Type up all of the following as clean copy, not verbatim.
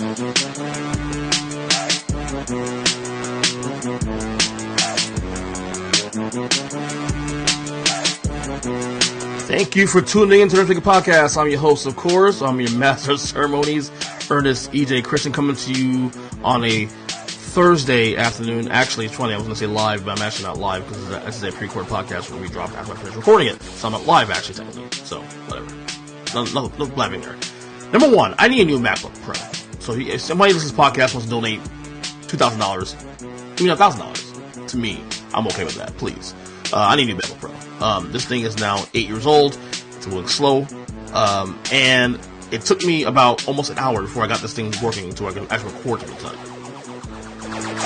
Thank you for tuning in to the Earnestly podcast. I'm your host, of course. I'm your master of ceremonies, Ernest EJ Christian, coming to you on a Thursday afternoon. Actually, it's funny, I was going to say live, but I'm actually not live because this is a pre-recorded podcast where we dropped after I finished recording it. So I'm not live, actually, technically. So, whatever. No blabbing there. Number one, I need a new MacBook Pro. So if somebody listens to this podcast wants to donate $2,000, even $1,000 to me, I'm okay with that, please. I need a new MacBook Pro. This thing is now 8 years old. It's moving slow. And it took me about almost an hour before I got this thing working until I could actually record every time.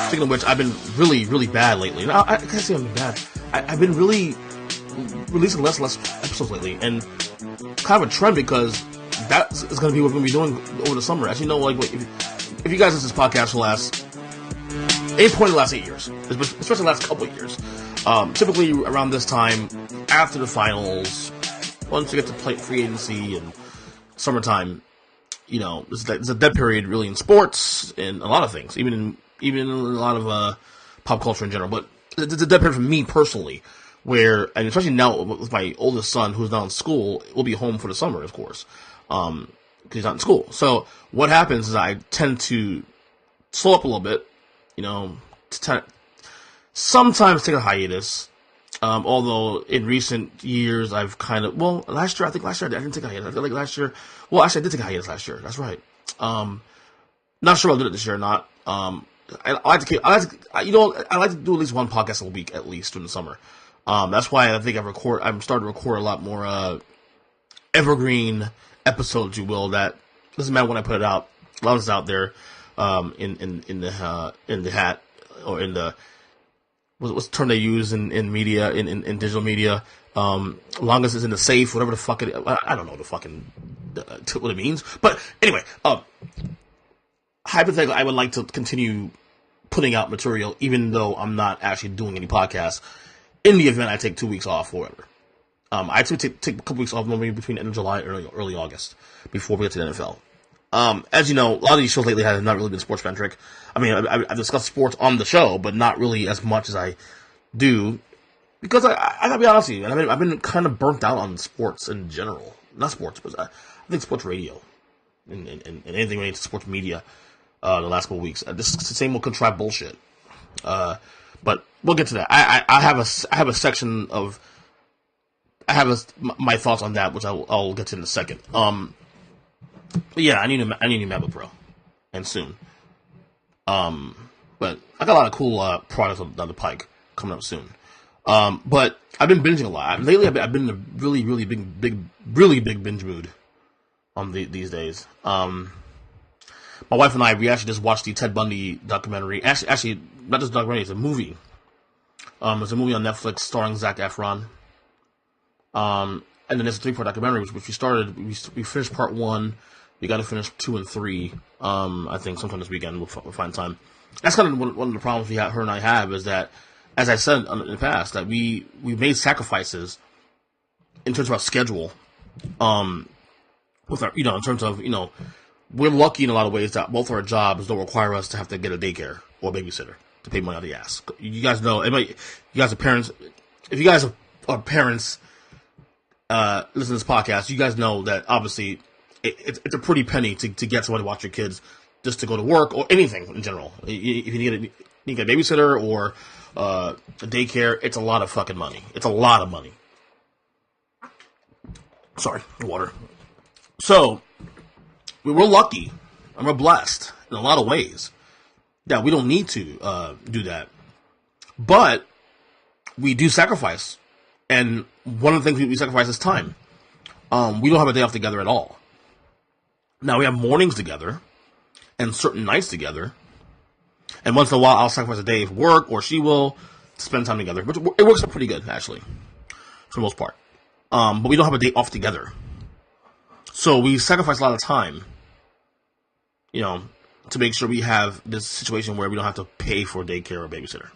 Speaking of which, I've been really, really bad lately. Now, I can't say I've been bad. I've been really releasing less and less episodes lately. And kind of a trend because that is going to be what we're going to be doing over the summer. As you know, like, if you guys listen to this podcast for the last, any point in the last 8 years, especially the last couple of years, typically around this time, after the finals, once you get to play free agency and summertime, you know, it's a dead period really in sports and a lot of things, even in a lot of pop culture in general. But it's a dead period for me personally, where, and especially now with my oldest son who's now in school, will be home for the summer, of course, because he's not in school. So what happens is I tend to slow up a little bit, you know, sometimes take a hiatus, although in recent years I've kind of, last year I didn't take a hiatus. I feel like last year, I did take a hiatus last year, that's right. Not sure I'll do it this year or not. I like to do at least one podcast a week, at least, during the summer. That's why I think I'm starting to record a lot more, evergreen episodes, you will, that doesn't matter when I put it out, as long as it's out there, in the hat, or in the, what's the term they use in media, in digital media, long as it's in the safe, whatever the fuck it, I don't know what it means, but anyway, hypothetically, I would like to continue putting out material, even though I'm not actually doing any podcasts, in the event I take 2 weeks off or whatever. I actually take a couple weeks off, normally between the end of July and early August, before we get to the NFL. As you know, a lot of these shows lately have not really been sports-centric. I mean, I've discussed sports on the show, but not really as much as I do, because I gotta be honest with you, I've been kind of burnt out on sports in general. Not sports, but I think sports radio, and anything related to sports media, the last couple of weeks. This is the same old contrived bullshit. But we'll get to that. I have a section of, my thoughts on that, which I'll get to in a second. But yeah, I need a new MacBook Pro, and soon. But I got a lot of cool products down the pike coming up soon. But I've been binging a lot lately. I've been in a really, really big binge mood these days. My wife and we actually just watched the Ted Bundy documentary. Actually, not just a documentary; it's a movie. It's a movie on Netflix starring Zac Efron. And then there's a 3-part documentary, which we started. We finished part 1. We got to finish 2 and 3. I think sometime this weekend we'll find time. That's kind of one of the problems her and I have, is that, as I said in the past, that we made sacrifices in terms of our schedule. With our, in terms of, we're lucky in a lot of ways that both our jobs don't require us to have to get a daycare or a babysitter to pay money out of the ass. You guys know, you guys are parents. If you guys are parents, listen to this podcast, you guys know that obviously it's a pretty penny to get somebody to watch your kids just to go to work or anything in general. If you need a babysitter or a daycare, it's a lot of fucking money. It's a lot of money. Sorry, water. So, we're lucky and we're blessed in a lot of ways that we don't need to do that. But we do sacrifice. And one of the things we sacrifice is time. We don't have a day off together at all. Now, we have mornings together and certain nights together. And once in a while, I'll sacrifice a day of work, or she will, to spend time together. But it works out pretty good, actually, for the most part. But we don't have a day off together. So we sacrifice a lot of time, to make sure we have this situation where we don't have to pay for daycare or babysitter.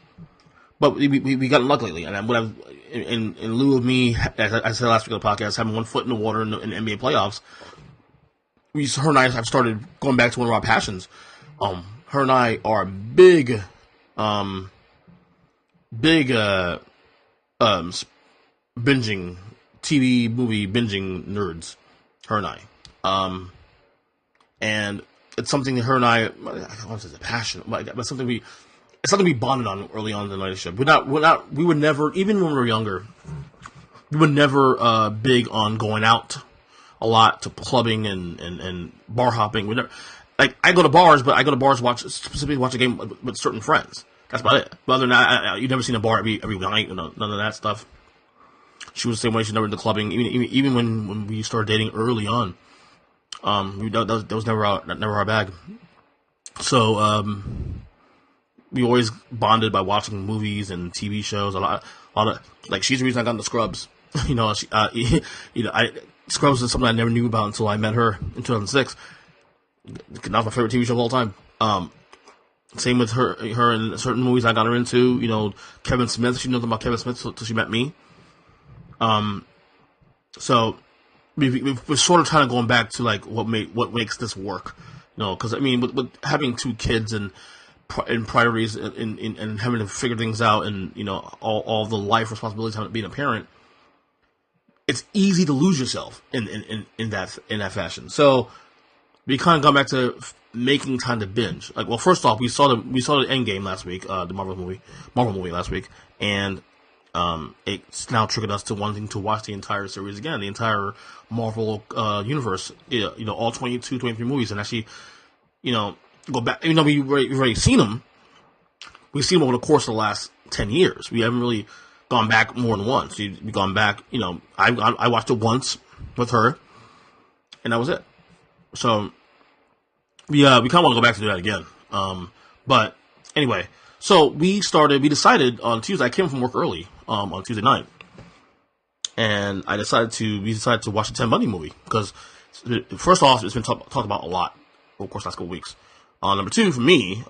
But we got luck lately, and in lieu of me, as I said last week on the podcast, having one foot in the water in the NBA playoffs, her and I have started going back to one of our passions. Her and I are big binging, TV movie binging nerds. Her and I. And it's something that her and I want to say a passion, but it's something we bonded on early on in the relationship. We were never, even when we were younger, we were never big on going out a lot to clubbing and bar hopping. We never, like, I go to bars, but I go to bars specifically watch a game with certain friends. That's about it. But other than that, you've never seen a bar every night, none of that stuff. She was the same way. She never did the clubbing, even when we started dating early on. That was never our bag. So we always bonded by watching movies and TV shows. A lot of, like, she's the reason I got into Scrubs. Scrubs is something I never knew about until I met her in 2006. Not my favorite TV show of all time. Same with her in certain movies I got her into. Kevin Smith. She knows about Kevin Smith until she met me. So we're sort of trying to going back to like what makes this work, because I mean with having two kids and priorities and having to figure things out and all the life responsibilities of being a parent, it's easy to lose yourself in that fashion. So we kind of gone back to making time to binge. Like, well, first off, we saw the Endgame last week, the Marvel movie last week, and it's now triggered us to wanting to watch the entire series again, the entire Marvel universe, all 23 movies, and actually, go back. Even though we've already seen them, we've seen them over the course of the last 10 years. We haven't really gone back more than once. We've gone back, I watched it once with her, and that was it. So we kind of want to go back to do that again. But anyway, so we decided on Tuesday. I came from work early on Tuesday night, and we decided to watch the Ted Bundy movie because first off, it's been talked about a lot over the course of the last couple weeks. Number two, for me,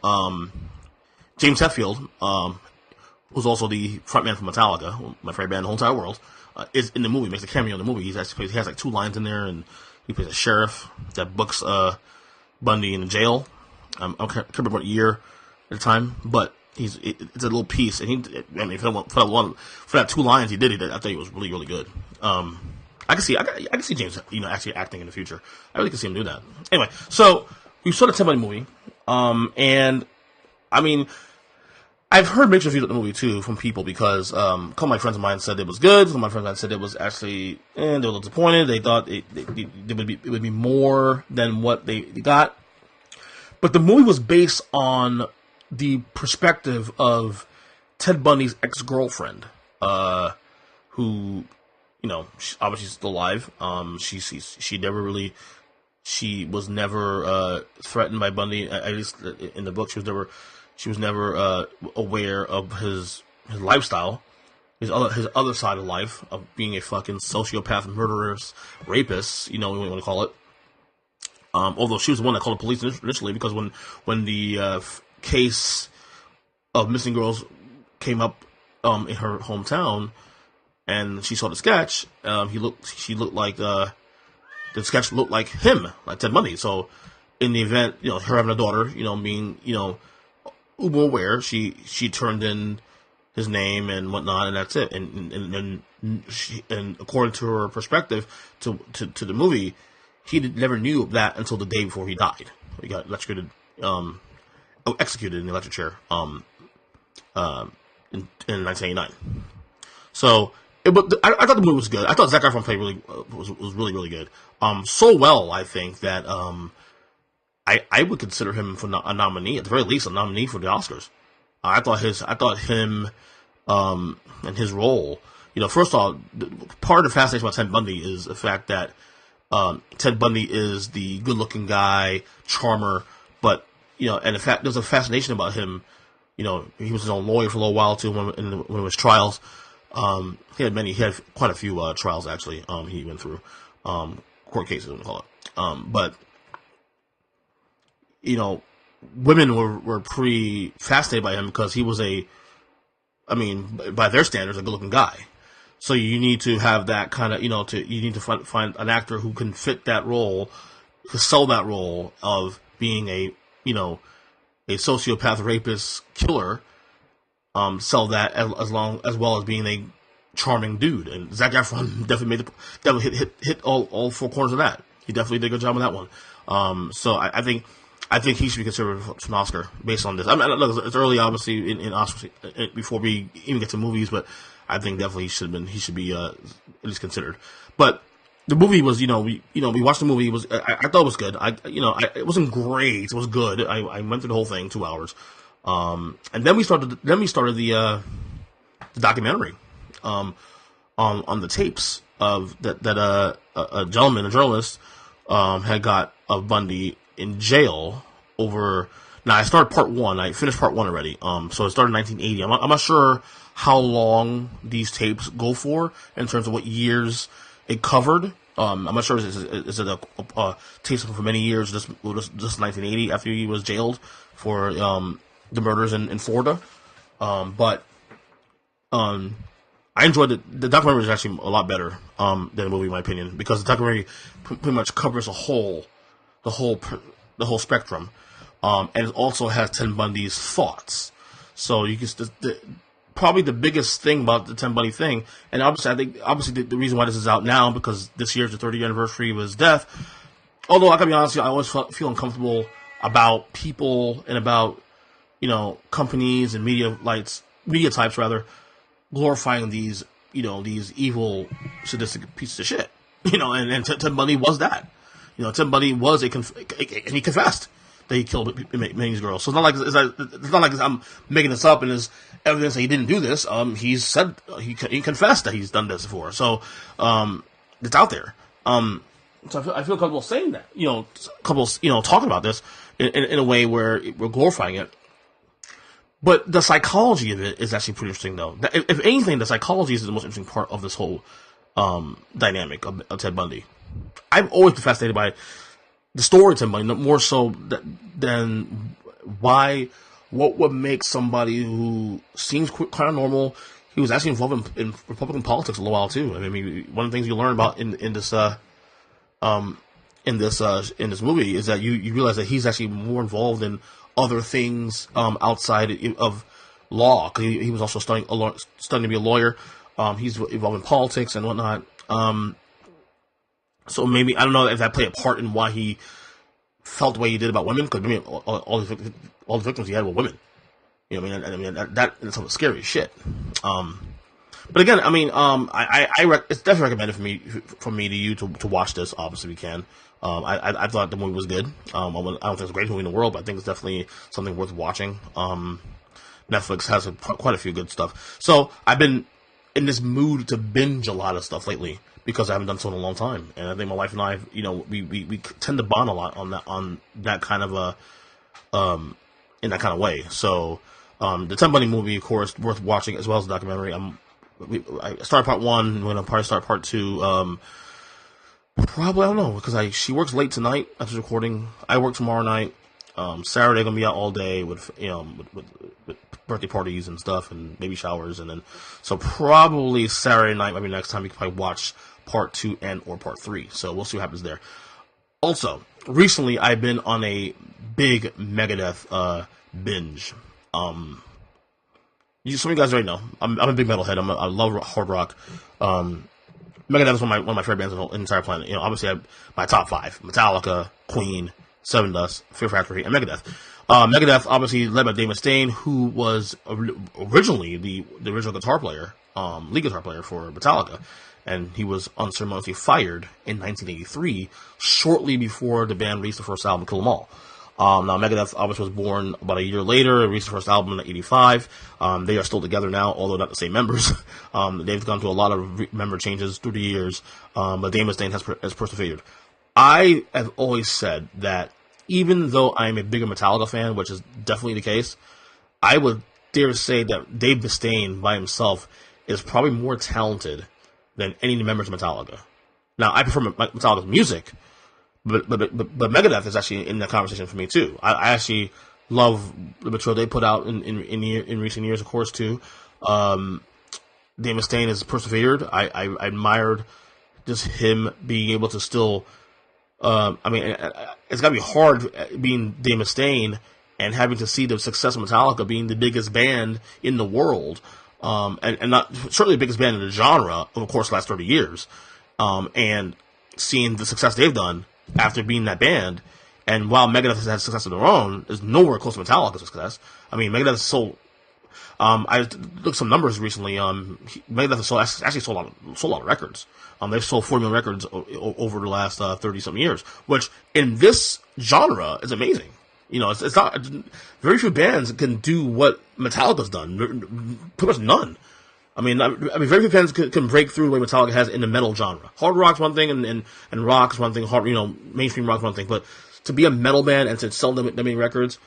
James Hetfield, who's also the frontman for Metallica, my favorite band in the whole entire world, is in the movie. Makes a cameo in the movie. He has like 2 lines in there, and he plays a sheriff that books Bundy in jail. I can't remember what year at the time, but it's a little piece, and for that 2 lines he did, I think it was really, really good. I can see James, actually acting in the future. I really can see him do that. Anyway, so we saw the Ted Bundy movie, and I mean, I've heard mixed reviews of the movie too from people because a couple of my friends of mine said it was good. Some of my friends of mine said it was actually, they were a little disappointed. They thought it would be more than what they got. But the movie was based on the perspective of Ted Bundy's ex-girlfriend, who, obviously still alive. She was never threatened by Bundy. At least in the book, she was never aware of his lifestyle, his other side of life of being a fucking sociopath, murderous, rapist. We want to call it. Although she was the one that called the police initially, because when the case of missing girls came up in her hometown, and she saw the sketch, she looked like the sketch looked like him, like Ted Bundy. So in the event, her having a daughter, being uber aware, she turned in his name and whatnot, and that's it. And according to her perspective to the movie, he never knew that until the day before he died. He got executed in the electric chair in 1989. So I thought the movie was good. I thought Zac Efron played was really, really good. So well, I think that I would consider him for a nominee, at the very least, a nominee for the Oscars. I thought him and his role. First of all, part of the fascination about Ted Bundy is the fact that Ted Bundy is the good-looking guy, charmer, but and in fact, there's a fascination about him. He was his own lawyer for a little while too when of his trials. He had quite a few trials actually. He went through court cases, we call it. But women were pretty fascinated by him because he was by their standards, a good-looking guy. So you need to have that kind of, you need to find an actor who can fit that role to sell that role of being a sociopath, rapist, killer, sell that as well as being a charming dude. And Zac Efron definitely hit all four corners of that. He definitely did a good job on that one. So I think he should be considered for an Oscar based on this. I mean, look, it's early, obviously, in Oscars before we even get to movies, but I think definitely he should be at least considered. But the movie was, we watched the movie. I thought it was good. It wasn't great. It was good. I went through the whole thing, 2 hours. And then we started the documentary, on the tapes of that a journalist, had got of Bundy in jail over. Now I started part one. I finished part one already. So it started in 1980. I'm not sure how long these tapes go for in terms of what years it covered. I'm not sure is it a tapes for many years, just 1980 after he was jailed for the murders in Florida. But I enjoyed it. The documentary is actually a lot better than the movie, in my opinion, because the documentary pretty much covers the whole spectrum, and it also has Ted Bundy's thoughts. So you can probably the biggest thing about the Ted Bundy thing, and obviously the reason why this is out now because this year's the 30th anniversary of his death. Although I gotta be honest, I always feel uncomfortable about people and about companies and media types rather glorifying these evil sadistic pieces of shit. And Ted Bundy was that. Ted Bundy was and he confessed that he killed many girls. So it's not like I'm making this up and there's evidence that he didn't do this. He said he confessed that he's done this before. So it's out there. So I feel comfortable saying that. Talking about this in a way where we're glorifying it. But the psychology of it is actually pretty interesting, though. If anything, the psychology is the most interesting part of this whole dynamic of Ted Bundy. I've always been fascinated by the story of Ted Bundy, more so than what would make somebody who seems kind of normal. He was actually involved in Republican politics a little while too. I mean, one of the things you learn about in this movie is that you realize that he's actually more involved in other things outside of law. Cause he was also studying to be a lawyer. He's involved in politics and whatnot. So maybe I don't know if that played a part in why he felt the way he did about women. Because all the victims he had were women. That is some scary shit. But again, it's definitely recommended for me to you to watch this. Obviously, we can. I thought the movie was good. I don't think it's the greatest movie in the world, but I think it's definitely something worth watching. Netflix has quite a few good stuff. So I've been in this mood to binge a lot of stuff lately because I haven't done so in a long time, and I think my wife and I, we tend to bond a lot on that kind of in that kind of way. So the Ted Bundy movie, of course, worth watching as well as the documentary. I started part one. I'm gonna probably start part two. Probably, I don't know, because she works late tonight after recording. I work tomorrow night. Saturday gonna be out all day with birthday parties and stuff and baby showers, and then so probably Saturday night, maybe next time we can probably watch part 2 or part 3. So we'll see what happens there. Also, recently I've been on a big Megadeth binge. Some of you guys already know I'm a big metalhead. I love hard rock. Megadeth is one of my favorite bands on the entire planet. Obviously my top 5: Metallica, Queen, Seven Dust, Fear Factory, and Megadeth. Megadeth, obviously led by Dave Mustaine, who was originally the original guitar player, lead guitar player for Metallica, and he was unceremoniously fired in 1983, shortly before the band released the first album, Kill 'Em All. Now Megadeth obviously was born about a year later, released the first album in 85. They are still together now, although not the same members. They've gone through a lot of member changes through the years, but Dave Mustaine has persevered. I have always said that even though I'm a bigger Metallica fan, which is definitely the case, I would dare say that Dave Mustaine by himself is probably more talented than any of the members of Metallica. Now, I prefer Metallica's music, but Megadeth is actually in that conversation for me too. I actually love the material they put out in recent years, of course, too. Dave Mustaine has persevered. I admired just him being able to still I mean, it's got to be hard being Dave Mustaine and having to see the success of Metallica being the biggest band in the world, and not certainly the biggest band in the genre, of course, the last 30 years, and seeing the success they've done after being that band. And while Megadeth has had success of their own, is nowhere close to Metallica's success. I mean, Megadeth sold. I looked at some numbers recently. Megadeth has actually sold a lot of records. They've sold 40 million records over the last 30-something years, which in this genre is amazing. You know, it's not very few bands can do what Metallica's done. Pretty much none. I mean, very few bands can break through the way Metallica has in the metal genre. Hard rock's one thing, and rock's one thing. Mainstream rock's one thing. But to be a metal band and to sell them many records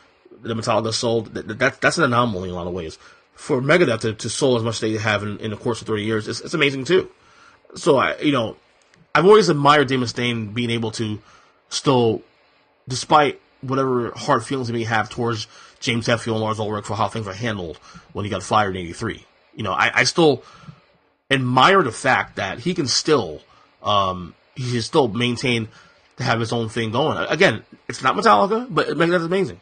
that Metallica sold, that's an anomaly in a lot of ways. For Megadeth to sell as much as they have in the course of 30 years, it's amazing too. So I've always admired Dave Mustaine being able to still, despite whatever hard feelings he may have towards James Hetfield and Lars Ulrich for how things were handled when he got fired in '83. I still admire the fact that he can still, he can still maintain to have his own thing going. Again, it's not Metallica, but Megadeth is amazing.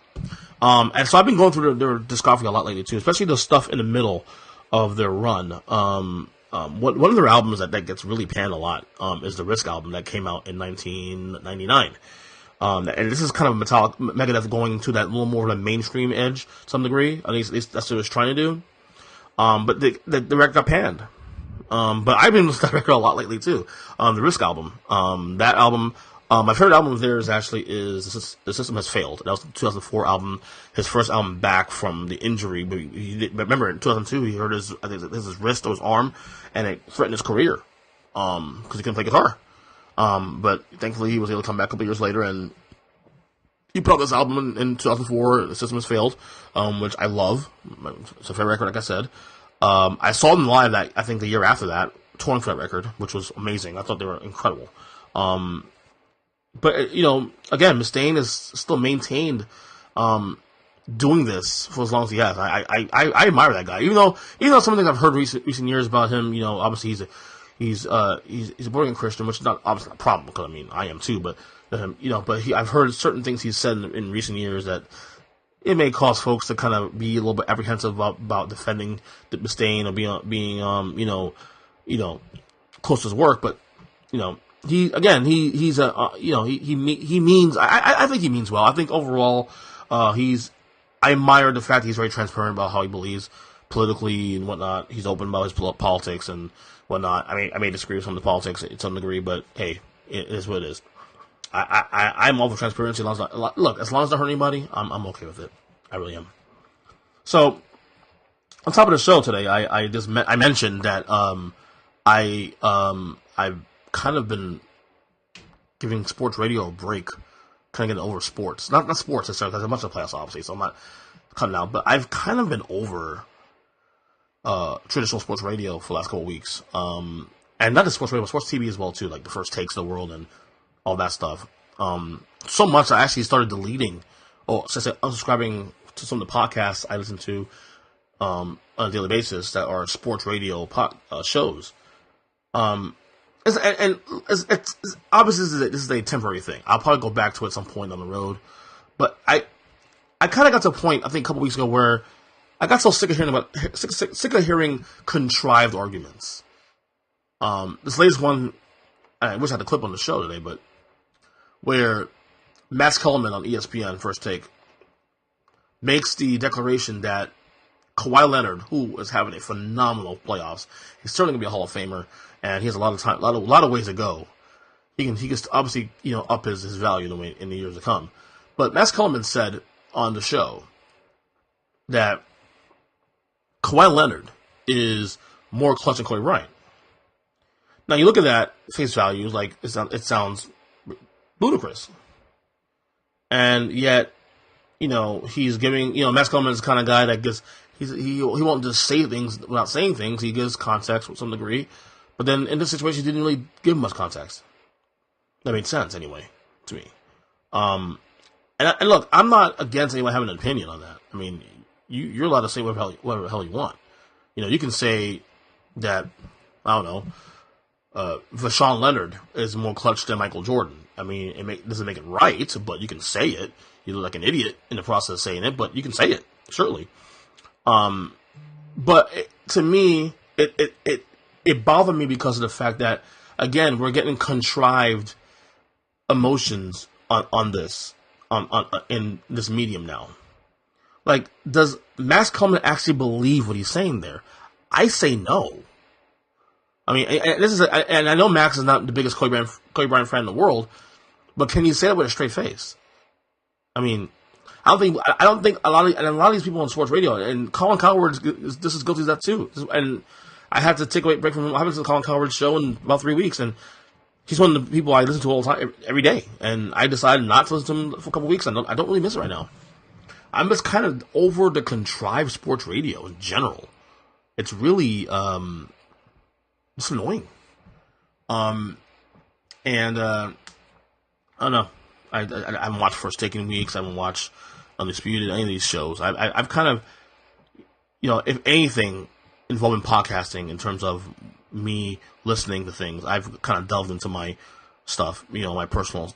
And so I've been going through their discography a lot lately too, especially the stuff in the middle of their run. One of their albums that gets really panned a lot is the Risk album that came out in 1999. And this is kind of Megadeth going to that little more of a mainstream edge to some degree. At least that's what it was trying to do. But the record got panned. But I've been listening to that record a lot lately too. The Risk album. That album. My favorite album of theirs actually is The System Has Failed. That was the 2004 album, his first album back from the injury. But remember, in 2002, he hurt his wrist or his arm, and it threatened his career because he couldn't play guitar. But thankfully, he was able to come back a couple years later, and he put out this album in 2004, The System Has Failed, which I love. It's a favorite record, like I said. I saw them live, I think, the year after that, touring for that record, which was amazing. I thought they were incredible. But, again, Mustaine has still maintained doing this for as long as he has. I admire that guy. Even though some of the things I've heard recent years about him, obviously he's a born-again Christian, which is not obviously not a problem, because, I am too, but, I've heard certain things he's said in recent years that it may cause folks to kind of be a little bit apprehensive about defending the Mustaine or being close to his work, but, he means, I think he means well. I think overall, I admire the fact that he's very transparent about how he believes politically and whatnot. He's open about his politics and whatnot. I may disagree with some of the politics to some degree, but hey, it is what it is. I'm all for transparency. As long as it doesn't hurt anybody, I'm okay with it. I really am. So, on top of the show today, I mentioned that, I've kind of been giving sports radio a break, kind of getting over sports. Not sports necessarily, because I'm much of the playoffs, obviously, so I'm not cutting out. But I've kind of been over traditional sports radio for the last couple of weeks. And not just sports radio, but sports TV as well, too, like the First Takes of the world and all that stuff. So much I actually started deleting, unsubscribing to some of the podcasts I listen to on a daily basis that are sports radio shows. It's obviously this is a temporary thing. I'll probably go back to it at some point on the road. But I kind of got to a point, I think a couple weeks ago, where I got so sick of hearing contrived arguments. This latest one, I wish I had the clip on the show today, but where Max Kellerman on ESPN, First Take, makes the declaration that Kawhi Leonard, who is having a phenomenal playoffs, he's certainly gonna be a Hall of Famer, and he has a lot of time, a lot of ways to go. He can obviously up his value in the years to come. But Max Kellerman said on the show that Kawhi Leonard is more clutch than Kobe Bryant. Now you look at that face value, like it sounds ludicrous, and yet he's giving Max Kellerman is the kind of guy that gets. He won't just say things without saying things. He gives context to some degree. But then in this situation, he didn't really give much context. That made sense anyway to me. And look, I'm not against anyone having an opinion on that. I mean, you're allowed to say whatever the hell you want. You can say that, I don't know, Vashawn Leonard is more clutch than Michael Jordan. I mean, doesn't make it right, but you can say it. You look like an idiot in the process of saying it, but you can say it, certainly. To me, it bothered me because of the fact that, again, we're getting contrived emotions on this, in this medium now. Like, does Max Kellerman actually believe what he's saying there? I say no. I mean, and I know Max is not the biggest Kobe Bryant fan in the world, but can you say that with a straight face? I mean, I don't think a lot of these people on sports radio, and Colin Cowherd is just as guilty as that too. And I had to take a break from him. I haven't listened to the Colin Cowherd show in about 3 weeks, and he's one of the people I listen to all the time, every day. And I decided not to listen to him for a couple of weeks. I don't really miss it right now. I'm just kind of over the contrived sports radio in general. It's really it's annoying. I don't know. I haven't watched First Taking Weeks. I haven't watched Undisputed, any of these shows. I've kind of, if anything involving podcasting in terms of me listening to things, I've kind of delved into my stuff, my personal,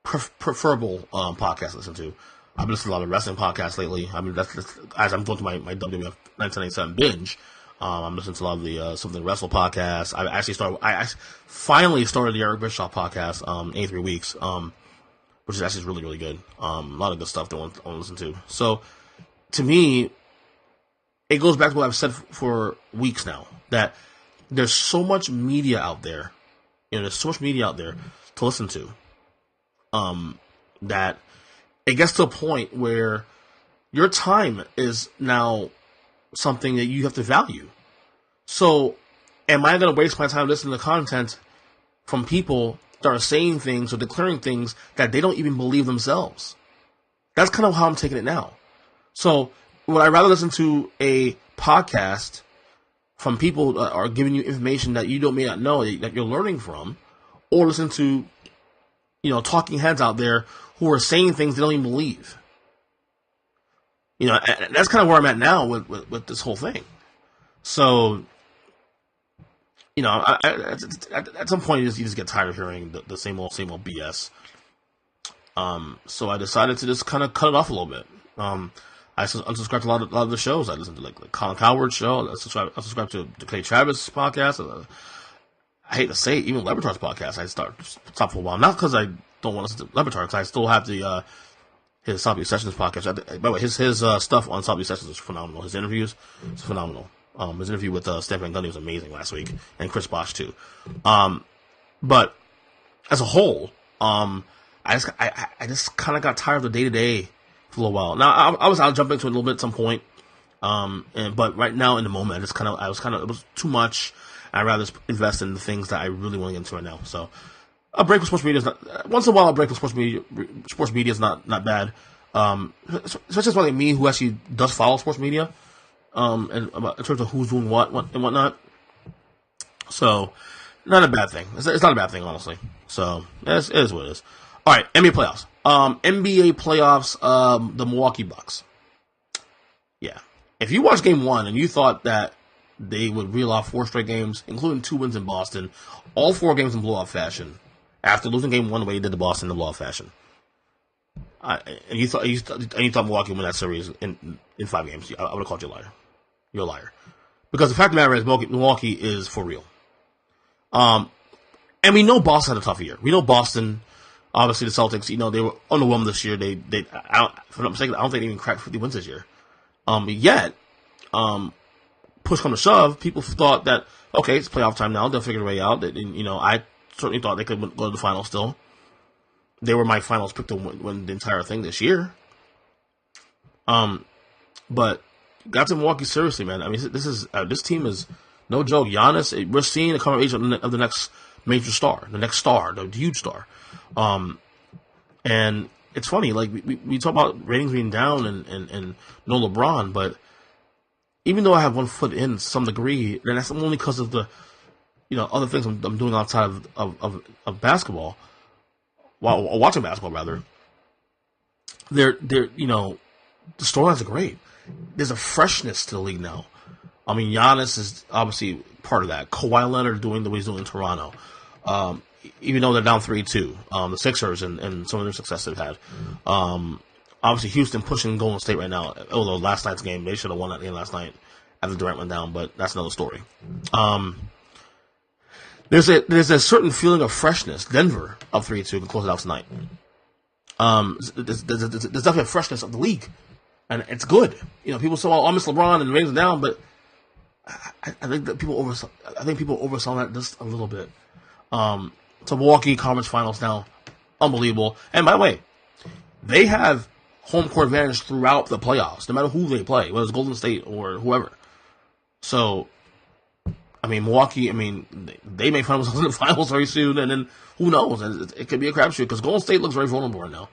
preferable podcast to listen to. I've been listening to a lot of wrestling podcasts lately. I mean, that's as I'm going through my WWF 1997 binge. I'm listening to a lot of the Something to Wrestle podcast. I finally started the Eric Bischoff podcast, 83 Weeks, which is actually really, really good. A lot of good stuff that I want to listen to. So, to me, it goes back to what I've said for weeks now, that there's so much media out there, there's so much media out there to listen to, that it gets to a point where your time is now something that you have to value. So, am I going to waste my time listening to content from people that are saying things or declaring things that they don't even believe themselves? That's kind of how I'm taking it now. So, would I rather listen to a podcast from people that are giving you information that you may not know, that you're learning from, or listen to, talking heads out there who are saying things they don't even believe? That's kind of where I'm at now with this whole thing. So, at some point you just get tired of hearing the same old BS. So I decided to just kind of cut it off a little bit. I unsubscribed to a lot of the shows. I listened to like the Colin Cowherd show. I subscribed to the Clay Travis podcast. I hate to say it, even Lebertar's podcast. I stopped for a while. Not because I don't want to listen to Lebertar, because I still have his Southview Sessions podcast. By the way, his stuff on Southview Sessions is phenomenal. His interviews is phenomenal. His interview with Stan Van Gundy was amazing last week, and Chris Bosh too. But as a whole, I just kind of got tired of the day to day for a little while. Now I'll jump into it a little bit at some point. But right now in the moment, it was too much. I'd rather invest in the things that I really want to get into right now. So a break with sports media is not, once in a while a break with sports media is not bad. Especially someone like me who actually does follow sports media, and in terms of who's doing what and whatnot. So, not a bad thing. It's not a bad thing, honestly. So, it is what it is. Alright, NBA playoffs. NBA playoffs, the Milwaukee Bucks. Yeah. If you watched game 1 and you thought that they would reel off 4 straight games, including 2 wins in Boston, all 4 games in blowout fashion, after losing game 1 the way they did to Boston in blowout fashion, and you thought Milwaukee would win that series in 5 games, I would have called you a liar. You're a liar. Because the fact of the matter is, Milwaukee is for real. And we know Boston had a tough year. We know Boston, obviously the Celtics, they were underwhelmed this year. If I'm not mistaken, I don't think they even cracked 50 wins this year. Yet, push come to shove, people thought that, okay, it's playoff time now, they'll figure their way out. I certainly thought they could go to the finals still. They were my finals pick to win the entire thing this year. But got to Milwaukee seriously, man. I mean, this team is no joke. Giannis, we're seeing the coming of age of the next major star, the huge star. And it's funny, like we talk about ratings being down and no LeBron, but even though I have one foot in to some degree, then that's only because of the other things I'm doing outside of basketball, while watching basketball rather. The storylines are great. There's a freshness to the league now. I mean, Giannis is obviously part of that. Kawhi Leonard doing the way he's doing in Toronto. Even though they're down 3-2, the Sixers and some of their success they've had. Obviously, Houston pushing Golden State right now. Although last night's game, they should have won that game last night after Durant went down, but that's another story. There's a certain feeling of freshness. Denver up 3-2 can close it out tonight. There's definitely a freshness of the league, and it's good. You know, people say, "Well, I miss LeBron and rings down," but I think that people oversaw that just a little bit. So Milwaukee Conference Finals now, unbelievable. And by the way, they have home court advantage throughout the playoffs, no matter who they play, whether it's Golden State or whoever. So, I mean, Milwaukee, I mean, they may find themselves in the finals very soon, and then who knows? It could be a crapshoot because Golden State looks very vulnerable right now.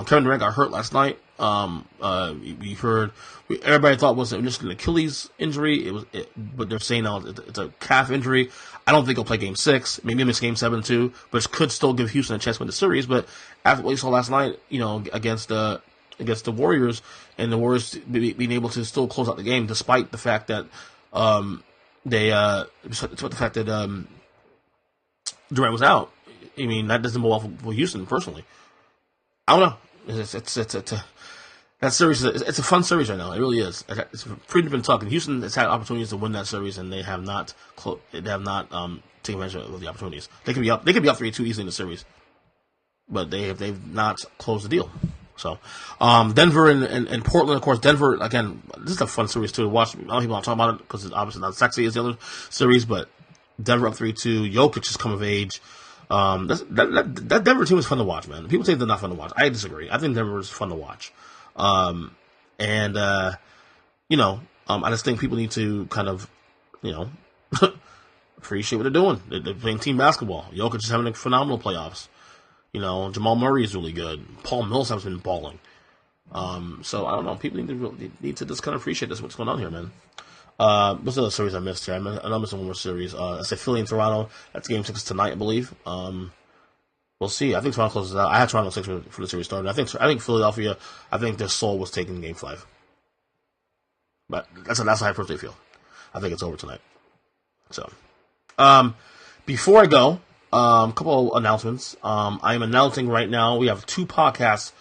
Kevin Durant got hurt last night. We heard everybody thought it was just an Achilles injury. But they're saying now it's a calf injury. I don't think he'll play Game 6. Maybe he'll miss Game 7 too. But it could still give Houston a chance to win the series. But after what you saw last night, you know, against the Warriors, and the Warriors being able to still close out the game despite the fact that Durant was out. I mean, that doesn't go well for Houston personally. I don't know. That series, it's a fun series right now. It really is. It's pretty been tough. And Houston has had opportunities to win that series, and they have not taken advantage of the opportunities. They could be up 3-2 easily in the series, but they've not closed the deal. So, Denver and Portland, of course. Denver, again, this is a fun series too to watch. A lot of people aren't talking about it because it's obviously not sexy as the other series, but Denver up 3-2. Jokic has come of age. That Denver team is fun to watch, man. People say they're not fun to watch. I disagree. I think Denver is fun to watch. I just think people need to kind of, appreciate what they're doing. They're playing team basketball. Jokic is having a phenomenal playoffs. Jamal Murray is really good. Paul Millsap's been balling. So I don't know. People need to just kind of appreciate what's going on here, man. What's the other series I missed here? I'm missing one more series. I said Philly and Toronto. That's Game 6 tonight, I believe. We'll see. I think Toronto closes out. I had Toronto 6 for the series started. I think Philadelphia. I think their soul was taken in Game 5. But that's how I personally feel. I think it's over tonight. So, before I go, a couple of announcements. I am announcing right now. We have 2 podcasts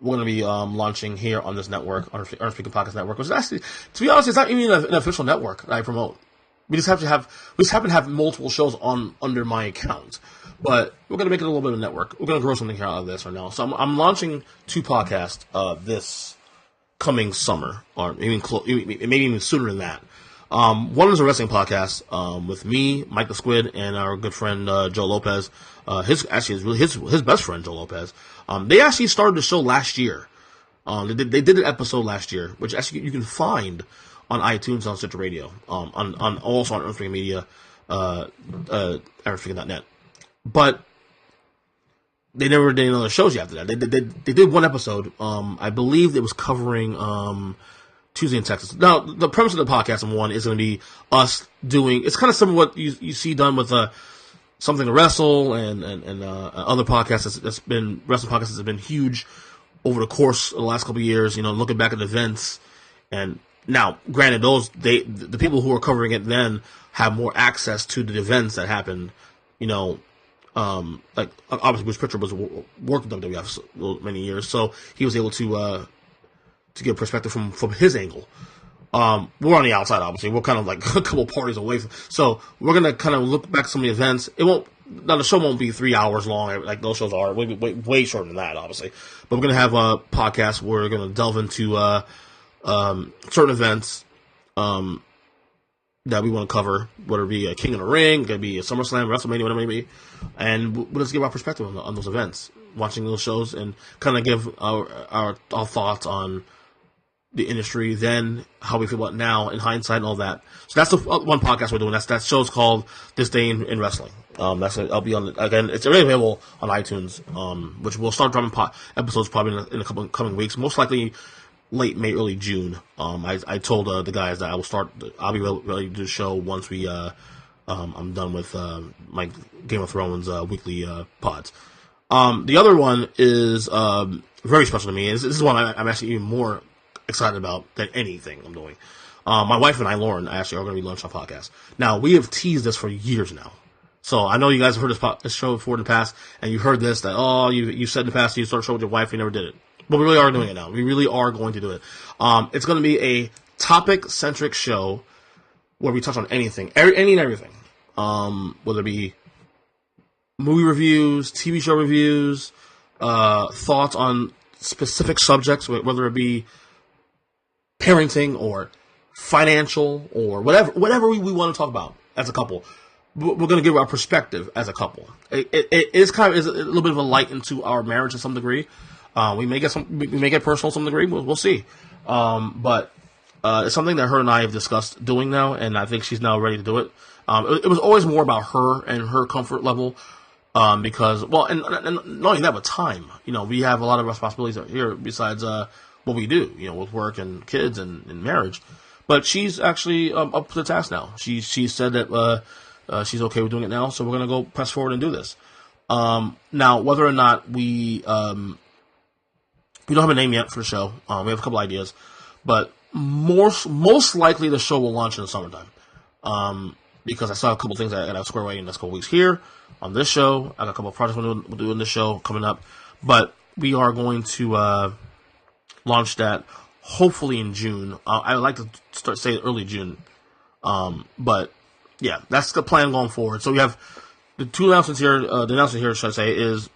we're going to be launching here on this network, on our Earnestly Podcast Network, which is actually, to be honest, it's not even an official network that I promote. We just happen to have multiple shows under my account, but we're going to make it a little bit of a network. We're going to grow something here out of this right now. So I'm launching 2 podcasts this coming summer, or maybe even sooner than that. One is a wrestling podcast with me, Mike the Squid, and our good friend Joe Lopez. His best friend Joe Lopez. They actually started the show last year. They did an episode last year, which actually you can find on iTunes, on Stitcher Radio, also on Earnestly Media, Earnestly.net. But they never did any other shows after that. They did one episode. I believe it was covering Tuesday in Texas. Now, the premise of the podcast, number one, is going to be us doing. It's kind of similar to what you see done with Something to Wrestle and other podcasts that's been wrestling podcasts that have been huge over the course of the last couple of years. Looking back at events, and now, granted, the people who are covering it then have more access to the events that happened. Like obviously Bruce Pritchard worked with WWF for many years, so he was able to get perspective from his angle. We're on the outside, obviously. We're kind of like a couple parties away so we're going to kind of look back at some of the events. The show won't be 3 hours long, like those shows are. Way shorter than that, obviously. But we're going to have a podcast where we're going to delve into certain events that we want to cover, whether it be a King of the Ring, it could be a SummerSlam, WrestleMania, whatever it may be. And we'll just give our perspective on those events, watching those shows, and kind of give our thoughts on the industry, then how we feel about it now, in hindsight, and all that. So that's the one podcast we're doing. That show's called This Day in Wrestling. I'll be on again. It's already available on iTunes, which we'll start dropping episodes probably in a couple coming weeks. Most likely late May, early June. I told the guys that I'll be ready to do the show once I'm done with my Game of Thrones weekly pods. The other one is very special to me. This is one I'm actually even more excited about than anything I'm doing. My wife and I, Lauren, actually are going to be launching a podcast. Now, we have teased this for years now. So I know you guys have heard this show before in the past, and you heard this, that, you said in the past you start a show with your wife, you never did it. But we really are doing it now. We really are going to do it. It's going to be a topic-centric show where we touch on anything, any and everything. Whether it be movie reviews, TV show reviews, thoughts on specific subjects, whether it be parenting or financial or whatever we want to talk about as a couple. We're going to give our perspective as a couple. It is a little bit of a light into our marriage to some degree. We may get personal to some degree. We'll see. But it's something that her and I have discussed doing now, and I think she's now ready to do it. It was always more about her and her comfort level, because, well, and not only that, but time. We have a lot of responsibilities here besides what we do, with work and kids and marriage. But she's actually up to the task now. She said that she's okay with doing it now, so we're going to go press forward and do this. Now, whether or not we don't have a name yet for the show. We have a couple ideas, but most likely the show will launch in the summertime. Because I saw a couple things that I got to square away in the next couple weeks here on this show. I got a couple of projects we'll do in this show coming up, but we are going to launch that hopefully in June. I would like to say early June, but yeah, that's the plan going forward. So we have the two announcements here. The announcement here, should I say, is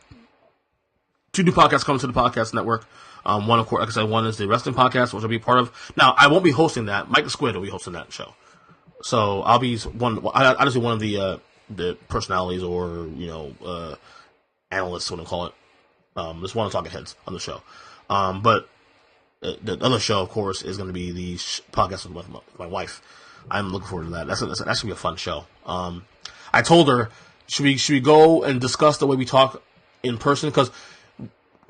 2 new podcasts coming to the podcast network. One, of course, like I said, one is the wrestling podcast, which I'll be part of. Now, I won't be hosting that. Mike the Squid will be hosting that show. So I'll be I'll just be one of the personalities or analysts, what they call it. Just one of the talking heads on the show. But the other show, of course, is going to be the podcast with my wife. I'm looking forward to that. That's going to be a fun show. I told her, should we go and discuss the way we talk in person? Because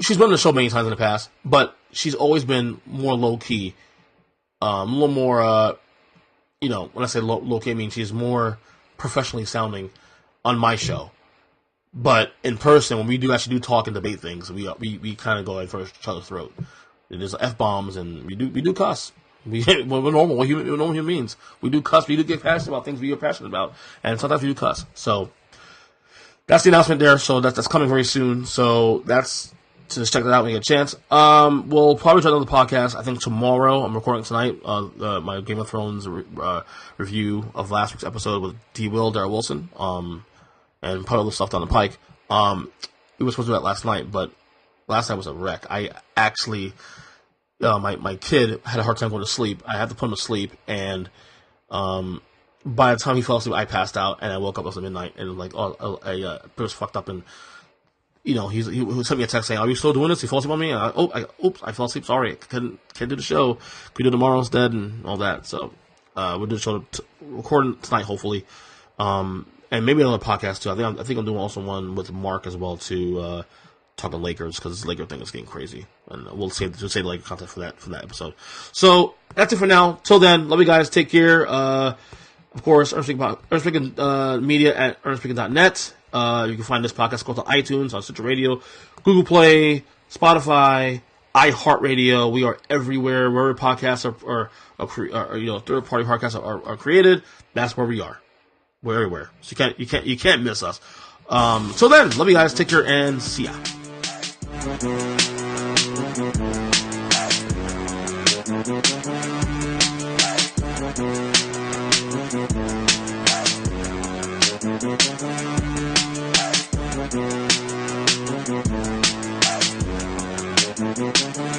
she's been on the show many times in the past, but she's always been more low key, a little more. When I say low key, I mean she's more professionally sounding on my show. But in person, when we do talk and debate things, we kind of go in for each other's throat. There's F-bombs and we do cuss. We're normal. We're normal human beings. We do cuss. We do get passionate about things we are passionate about, and sometimes we do cuss. So that's the announcement there. So that's coming very soon. So that's. So just check that out when you get a chance. We'll probably try another podcast, I think tomorrow. I'm recording tonight, my Game of Thrones review of last week's episode with D. Will, Darryl Wilson, and put all the stuff down the pike. We were supposed to do that last night, but last night was a wreck. I actually, my kid had a hard time going to sleep. I had to put him to sleep, and by the time he fell asleep, I passed out, and I woke up at midnight, and I was fucked up, and he sent me a text saying, "Are you still doing this?" He fell asleep on me. And I fell asleep. Sorry, can't do the show. Can we do tomorrow instead and all that? So we'll do the show recording tonight, hopefully, and maybe another podcast too. I think I'm doing also one with Mark as well to talk to Lakers because this Laker thing is getting crazy, and we'll save the Laker content for that episode. So that's it for now. Till then, love you guys. Take care. Of course, Earnestly Media at earnestly.net. You can find this podcast, go to iTunes, on Stitcher Radio, Google Play, Spotify, iHeartRadio. We are everywhere. Wherever podcasts are third-party podcasts are created, that's where we are. We're everywhere. So you can't miss us. So then, love you guys. Take care and see ya. Thank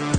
you.